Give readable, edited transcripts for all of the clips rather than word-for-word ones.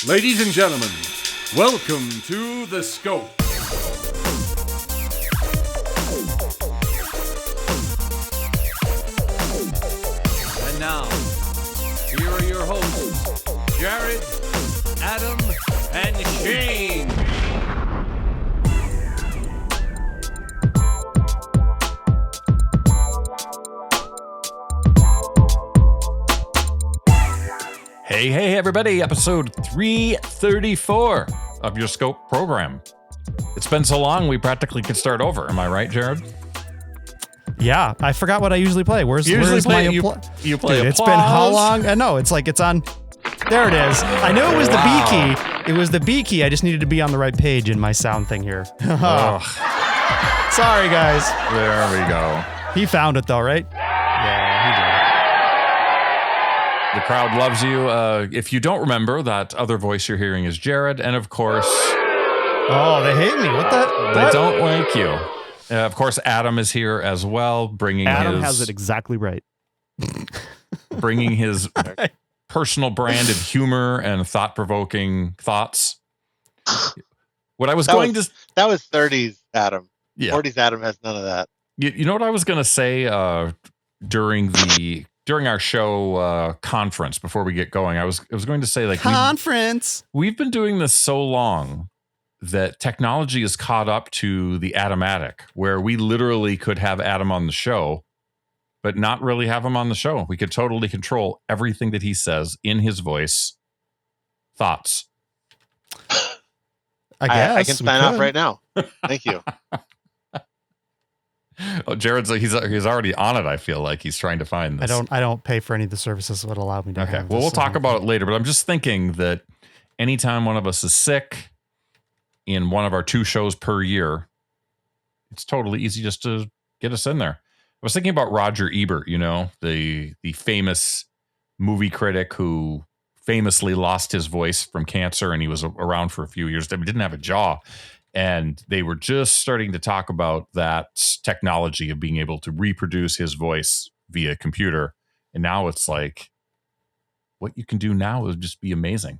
Ladies and gentlemen, welcome to The Scope. And now, here are your hosts, Jared, Adam, and Shane. Hey, everybody, episode 334 of your Scope program. It's been so long, we practically could start over. Am I right, Jared? Yeah, I forgot what I usually play. Where's my you play Dude, applause? it's been how long? No, it's like it's on. There it is. I knew it was the B key. It was the B key. I just needed to be on the right page in my sound thing here. Sorry, guys. There we go. He found it though, right? Yeah, he did. The crowd loves you. If you don't remember, that other voice you're hearing is Jared, and of course... Oh, they hate me. What the? They don't like you. Of course, Adam is here as well, Adam has it exactly right. bringing his personal brand of humor and thought-provoking thoughts. What I was That was 30s Adam. Yeah. 40s Adam has none of that. You know what I was going to say during our show conference before we get going? I was going to say, like, Conference. we've been doing this so long that technology is caught up to the Adamatic, where we literally could have Adam on the show, but not really have him on the show. We could totally control everything that he says in his voice. Thoughts? I guess I can sign off right now. Thank you. Oh, Jared's like he's already on it. I feel like he's trying to find this. I don't pay for any of the services that would allow me to. Okay. have Well, this, we'll talk about it later, but I'm just thinking that anytime one of us is sick in one of our 2 shows per year, it's totally easy just to get us in there. I was thinking about Roger Ebert, you know, the famous movie critic who famously lost his voice from cancer, and he was around for a few years. He didn't have a jaw. And they were just starting to talk about that technology of being able to reproduce his voice via computer. And now it's like, what you can do now would just be amazing.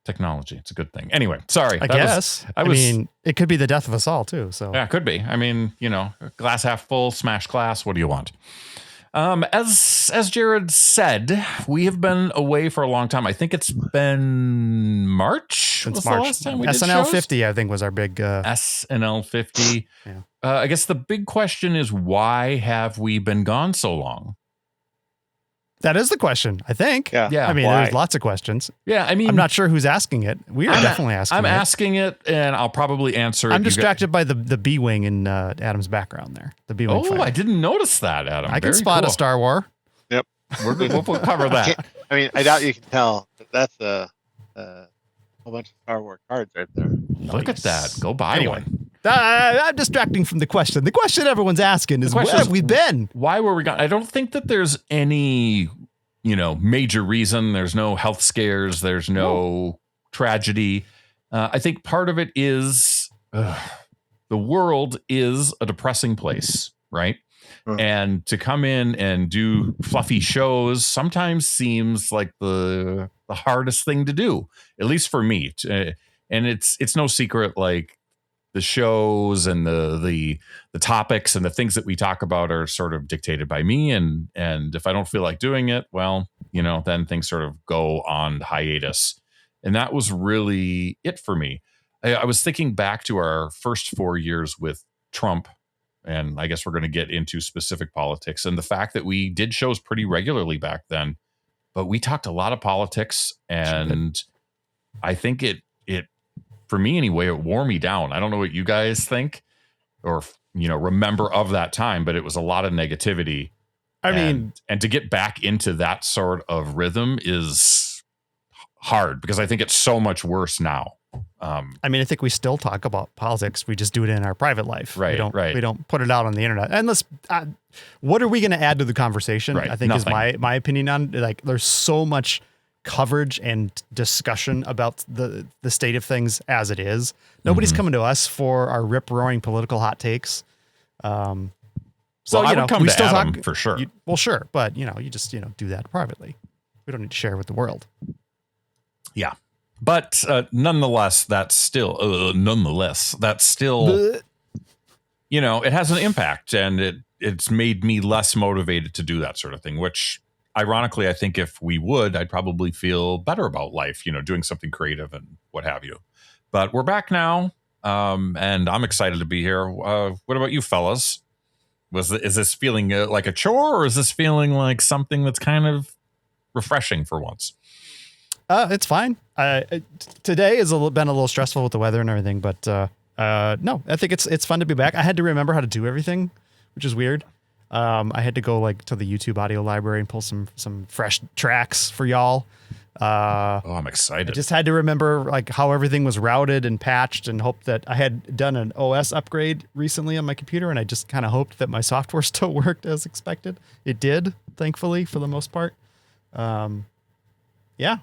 Technology. It's a good thing. Anyway, sorry. I guess. I mean, it could be the death of us all too. So yeah, it could be. I mean, you know, glass half full, smash glass. What do you want? As Jared said, we have been away for a long time. I think it's been March. Since was March. The last time we did SNL shows? 50, I think, was our big SNL 50. Yeah. I guess the big question is, why have we been gone so long? That is the question, I think. Yeah. Yeah. I mean, Why? there's lots of questions. Yeah, I mean, I'm not sure who's asking it. We are definitely asking I'm it. asking it, and I'll probably answer it. I'm distracted by the B wing in Adam's background there. The B wing. Oh, I didn't notice that, Adam. I can Very spot cool. a Star Wars. Yep. We'll cover that. I doubt you can tell. But that's a whole bunch of Star Wars cards right there. Look at that. Go buy Anyway. one. I'm distracting from the question. The question everyone's asking is, where question have is- we been? Why were we gone? I don't think that there's any, major reason. There's no health scares. There's no tragedy. I think part of it is the world is a depressing place, right? And to come in and do fluffy shows sometimes seems like the hardest thing to do, at least for me. And it's no secret, like, the shows and the topics and the things that we talk about are sort of dictated by me. And if I don't feel like doing it, well, then things sort of go on hiatus. And that was really it for me. I was thinking back to our first 4 years with Trump, and I guess we're going to get into specific politics, and the fact that we did shows pretty regularly back then, but we talked a lot of politics, and I think it for me anyway, it wore me down. I don't know what you guys think or, remember of that time, but it was a lot of negativity. I mean, and to get back into that sort of rhythm is hard because I think it's so much worse now. I think we still talk about politics. We just do it in our private life. Right, We don't put it out on the internet. And what are we going to add to the conversation? Right, I think nothing. is my opinion on, like, there's so much coverage and discussion about the state of things as it is. Nobody's coming to us for our rip roaring political hot takes. So I would come we to still Adam talk for sure. Well, sure, but you just do that privately. We don't need to share with the world. Yeah. But nonetheless, that's still, Bleh. it has an impact, and it's made me less motivated to do that sort of thing, which ironically, I think if we would, I'd probably feel better about life, doing something creative and what have you. But we're back now, and I'm excited to be here. What about you fellas? Is this feeling like a chore, or is this feeling like something that's kind of refreshing for once? It's fine. Today has been a little stressful with the weather and everything, but no, I think it's fun to be back. I had to remember how to do everything, which is weird. I had to go to the YouTube audio library and pull some fresh tracks for y'all. I'm excited. I just had to remember how everything was routed and patched, and hope that I had done an OS upgrade recently on my computer, and I just kind of hoped that my software still worked as expected. It did, thankfully, for the most part. Yeah.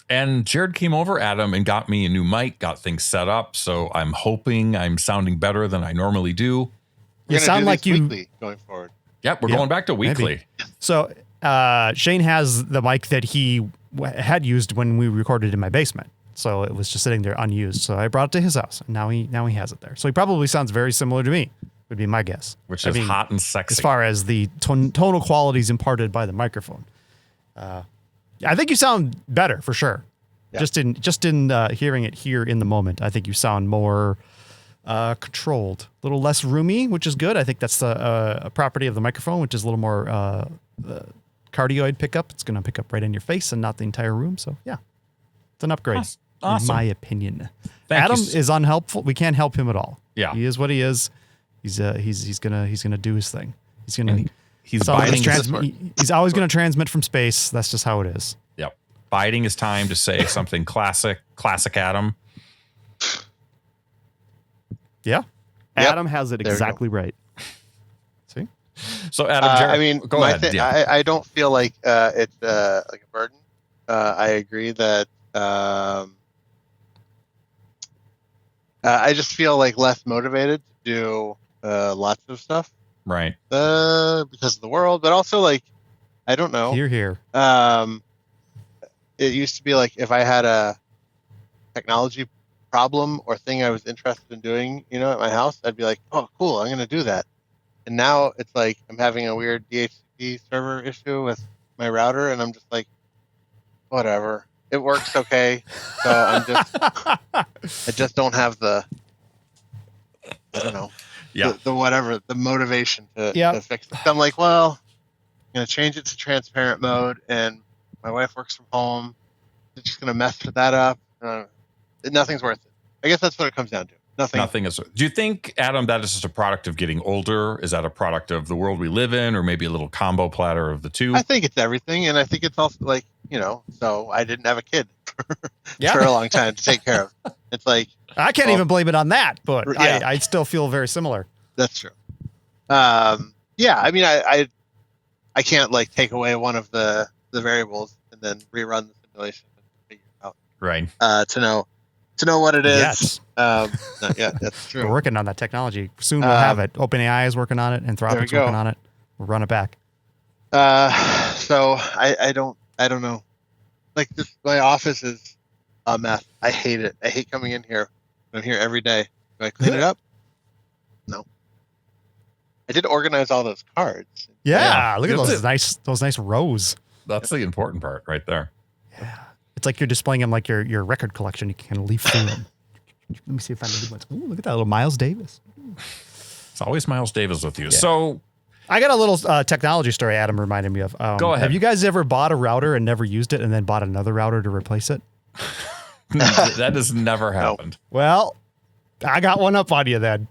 And Jared came over, Adam, and got me a new mic, got things set up. So I'm hoping I'm sounding better than I normally do. We're You sound like you weekly going forward. Yep, we're going back to weekly. Maybe. So Shane has the mic that he had used when we recorded in my basement. So it was just sitting there unused. So I brought it to his house, and now he has it there. So he probably sounds very similar to me, would be my guess. Which is hot and sexy. As far as the tonal qualities imparted by the microphone. I think you sound better for sure. Yeah. Just in hearing it here in the moment, I think you sound more controlled, a little less roomy, which is good. I think that's a property of the microphone, which is a little more cardioid pickup. It's going to pick up right in your face and not the entire room. So yeah, it's an upgrade, awesome. in my opinion. Thank Adam you. is unhelpful. We can't help him at all. Yeah, he is what he is. He's gonna do his thing. He's gonna. He's biding. He's always going to transmit from space. That's just how it is. Yep. Biding his time to say something classic Adam. Yeah. Adam has it exactly right. See? So Adam, Jared, go ahead. I don't feel like it's like a burden. I agree that I just feel like less motivated to do lots of stuff. Right. Because of the world, but also I don't know. Here. It used to be if I had a technology problem or thing I was interested in doing, at my house, I'd be like, oh, cool, I'm going to do that. And now it's I'm having a weird DHCP server issue with my router, and I'm just whatever. It works okay. So I just don't have the, I don't know. Yeah. The whatever, the motivation to fix it. So I'm well, I'm going to change it to transparent mode, and my wife works from home. It's just going to mess that up. Nothing's worth it. I guess that's what it comes down to. Nothing is. Do you think, Adam, that is just a product of getting older? Is that a product of the world we live in, or maybe a little combo platter of the two? I think it's everything, and I think it's also so I didn't have a kid for a long time to take care of. It's I can't even blame it on that, but yeah. I still feel very similar. That's true. Yeah, I mean, I can't take away one of the variables and then rerun the simulation and figure it out. Right. To know what it is. Yes. Not yet. That's true. We're working on that technology. Soon we'll have it. OpenAI is working on it. Anthropic's working on it. We'll run it back. So I don't know. This, my office is a mess. I hate it. I hate coming in here. I'm here every day. Do I clean it up? No. I did organize all those cards. Yeah. Look at those nice rows. That's the important part right there. Yeah. It's like you're displaying them like your record collection. You can kind of leaf through them. Let me see if I can do one. Ooh, look at that little Miles Davis. It's always Miles Davis with you. Yeah. So I got a little technology story Adam reminded me of. Go ahead. Have you guys ever bought a router and never used it and then bought another router to replace it? That has never happened. Well, I got one up on you then.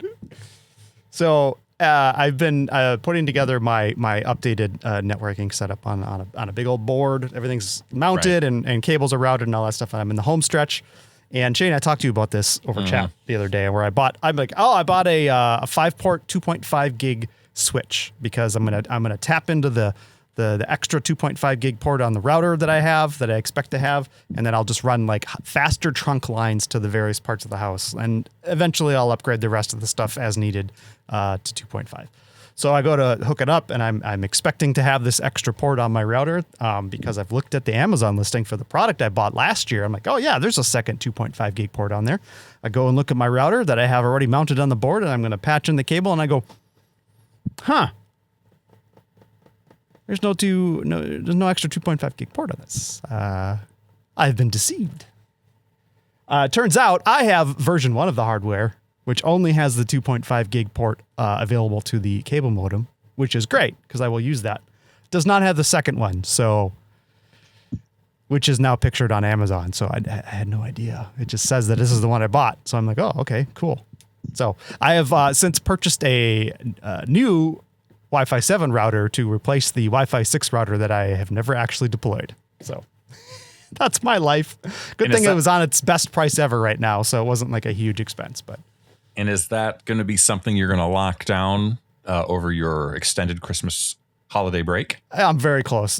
So I've been putting together my updated networking setup on a big old board. Everything's mounted and cables are routed and all that stuff. And I'm in the home stretch. And Shane, I talked to you about this over chat the other day, where I bought a 5-port 2.5 gig switch because I'm gonna tap into the extra 2.5 gig port on the router that I have, that I expect to have, and then I'll just run faster trunk lines to the various parts of the house, and eventually I'll upgrade the rest of the stuff as needed to 2.5. So I go to hook it up, and I'm expecting to have this extra port on my router because I've looked at the Amazon listing for the product I bought last year. I'm like, oh yeah, there's a second 2.5 gig port on there. I go and look at my router that I have already mounted on the board, and I'm going to patch in the cable, and I go, huh. There's no extra 2.5 gig port on this. I've been deceived. Turns out I have version 1 of the hardware, which only has the 2.5 gig port available to the cable modem, which is great because I will use that. Does not have the second one, which is now pictured on Amazon. So I had no idea. It just says that this is the one I bought. So I'm like, oh, okay, cool. So I have since purchased a new Wi-Fi 7 router to replace the Wi-Fi 6 router that I have never actually deployed. So that's my life. Good thing it was on its best price ever right now, so it wasn't like a huge expense. And is that going to be something you're going to lock down over your extended Christmas holiday break? I'm very close.